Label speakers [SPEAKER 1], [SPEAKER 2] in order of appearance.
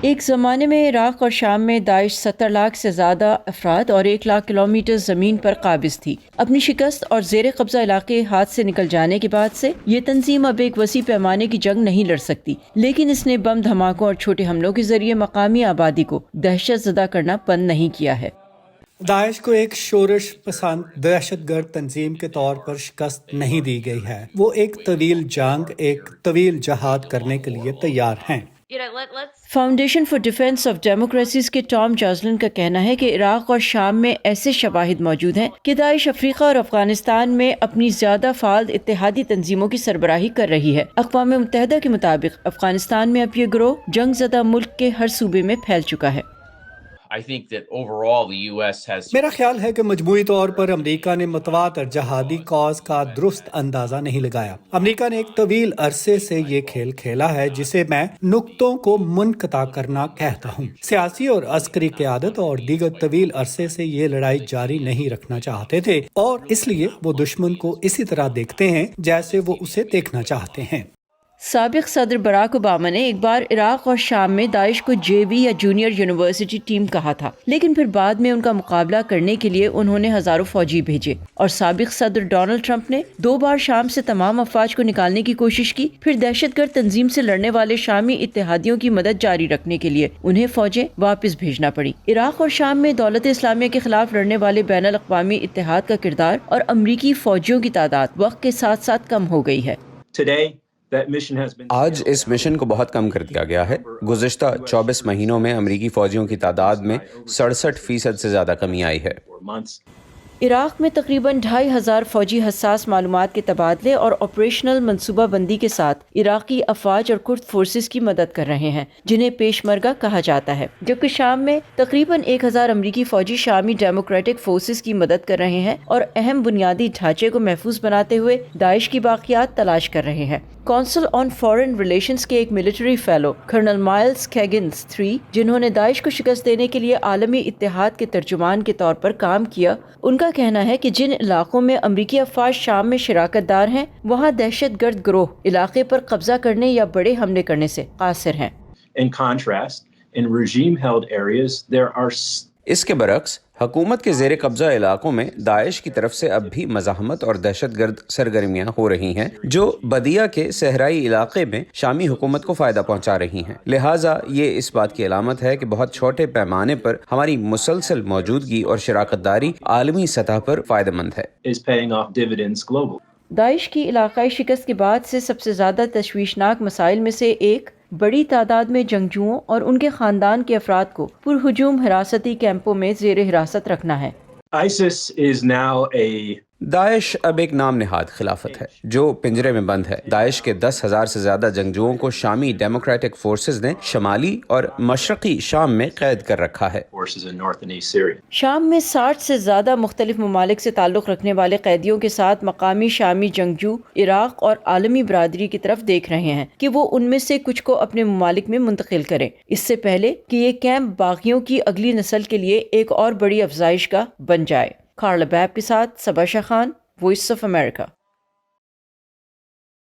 [SPEAKER 1] ایک زمانے میں عراق اور شام میں داعش 70 لاکھ سے زیادہ افراد اور 1 لاکھ کلومیٹر زمین پر قابض تھی۔ اپنی شکست اور زیر قبضہ علاقے ہاتھ سے نکل جانے کے بعد سے یہ تنظیم اب ایک وسیع پیمانے کی جنگ نہیں لڑ سکتی، لیکن اس نے بم دھماکوں اور چھوٹے حملوں کے ذریعے مقامی آبادی کو دہشت زدہ کرنا بند نہیں کیا ہے۔
[SPEAKER 2] داعش کو ایک شورش پسند دہشت گرد تنظیم کے طور پر شکست نہیں دی گئی ہے۔ وہ ایک طویل جنگ، ایک طویل جہاد کرنے کے لیے تیار ہیں۔
[SPEAKER 1] Foundation for defence of democracies کے ٹام جازلن کا کہنا ہے کہ عراق اور شام میں ایسے شواہد موجود ہیں کہ داعش افریقہ اور افغانستان میں اپنی زیادہ فعال اتحادی تنظیموں کی سربراہی کر رہی ہے۔ اقوام متحدہ کے مطابق افغانستان میں اب یہ گروہ جنگ زدہ ملک کے ہر صوبے میں پھیل چکا ہے۔
[SPEAKER 2] میرا خیال ہے کہ مجموعی طور پر امریکہ نے متواتر جہادی کاز کا درست اندازہ نہیں لگایا۔ امریکہ نے ایک طویل عرصے سے یہ کھیل کھیلا ہے جسے میں نقطوں کو منقطع کرنا کہتا ہوں۔ سیاسی اور عسکری قیادت اور دیگر طویل عرصے سے یہ لڑائی جاری نہیں رکھنا چاہتے تھے، اور اس لیے وہ دشمن کو اسی طرح دیکھتے ہیں جیسے وہ اسے دیکھنا چاہتے ہیں۔
[SPEAKER 1] سابق صدر براک اوباما نے ایک بار عراق اور شام میں داعش کو جے بی یا جونیئر یونیورسٹی ٹیم کہا تھا، لیکن پھر بعد میں ان کا مقابلہ کرنے کے لیے انہوں نے ہزاروں فوجی بھیجے۔ اور سابق صدر ڈونلڈ ٹرمپ نے 2 بار شام سے تمام افواج کو نکالنے کی کوشش کی، پھر دہشت گرد تنظیم سے لڑنے والے شامی اتحادیوں کی مدد جاری رکھنے کے لیے انہیں فوجیں واپس بھیجنا پڑی۔ عراق اور شام میں دولت اسلامیہ کے خلاف لڑنے والے بین الاقوامی اتحاد کا کردار اور امریکی فوجیوں کی تعداد وقت کے ساتھ ساتھ کم ہو گئی ہے۔
[SPEAKER 3] آج اس مشن کو بہت کم کر دیا گیا ہے۔ گزشتہ 24 مہینوں میں امریکی فوجیوں کی تعداد میں 67% سے زیادہ کمی آئی ہے۔
[SPEAKER 1] عراق میں تقریباً 2500 فوجی حساس معلومات کے تبادلے اور آپریشنل منصوبہ بندی کے ساتھ عراقی افواج اور کرد فورسز کی مدد کر رہے ہیں، جنہیں پیشمرگہ کہا جاتا ہے، جبکہ شام میں تقریباً 1000 امریکی فوجی شامی ڈیموکریٹک فورسز کی مدد کر رہے ہیں اور اہم بنیادی ڈھانچے کو محفوظ بناتے ہوئے داعش کی باقیات تلاش کر رہے ہیں۔ کونسل آن فارن ریلیشنز کے ایک ملٹری فیلو کرنل مائلز کیگنز 3، جنہوں نے داعش کو شکست دینے کے لیے عالمی اتحاد کے ترجمان کے طور پر کام کیا، ان کا کہنا ہے کہ جن علاقوں میں امریکی افواج شام میں شراکت دار ہیں، وہاں دہشت گرد گروہ علاقے پر قبضہ کرنے یا بڑے حملے کرنے سے قاصر ہیں۔
[SPEAKER 3] اس کے برعکس حکومت کے زیر قبضہ علاقوں میں داعش کی طرف سے اب بھی مزاحمت اور دہشت گرد سرگرمیاں ہو رہی ہیں، جو بدیہ کے صحرائی علاقے میں شامی حکومت کو فائدہ پہنچا رہی ہیں۔ لہٰذا یہ اس بات کی علامت ہے کہ بہت چھوٹے پیمانے پر ہماری مسلسل موجودگی اور شراکت داری عالمی سطح پر فائدہ مند ہے۔
[SPEAKER 1] داعش کی علاقائی شکست کے بعد سے سب سے زیادہ تشویشناک مسائل میں سے ایک بڑی تعداد میں جنگجوؤں اور ان کے خاندان کے افراد کو پرہجوم حراستی کیمپوں میں زیر حراست رکھنا ہے۔
[SPEAKER 3] داعش اب ایک نام نہاد خلافت ہے جو پنجرے میں بند ہے۔ داعش کے 10,000 سے زیادہ جنگجوؤں کو شامی ڈیموکریٹک فورسز نے شمالی اور مشرقی شام میں قید کر رکھا ہے۔
[SPEAKER 1] شام میں 60 سے زیادہ مختلف ممالک سے تعلق رکھنے والے قیدیوں کے ساتھ مقامی شامی جنگجو عراق اور عالمی برادری کی طرف دیکھ رہے ہیں کہ وہ ان میں سے کچھ کو اپنے ممالک میں منتقل کریں، اس سے پہلے کہ یہ کیمپ باغیوں کی اگلی نسل کے لیے ایک اور بڑی افزائش گاہ بن جائے۔ کارل بیب کے ساتھ صبا شاہ خان، وائس آف امریکہ۔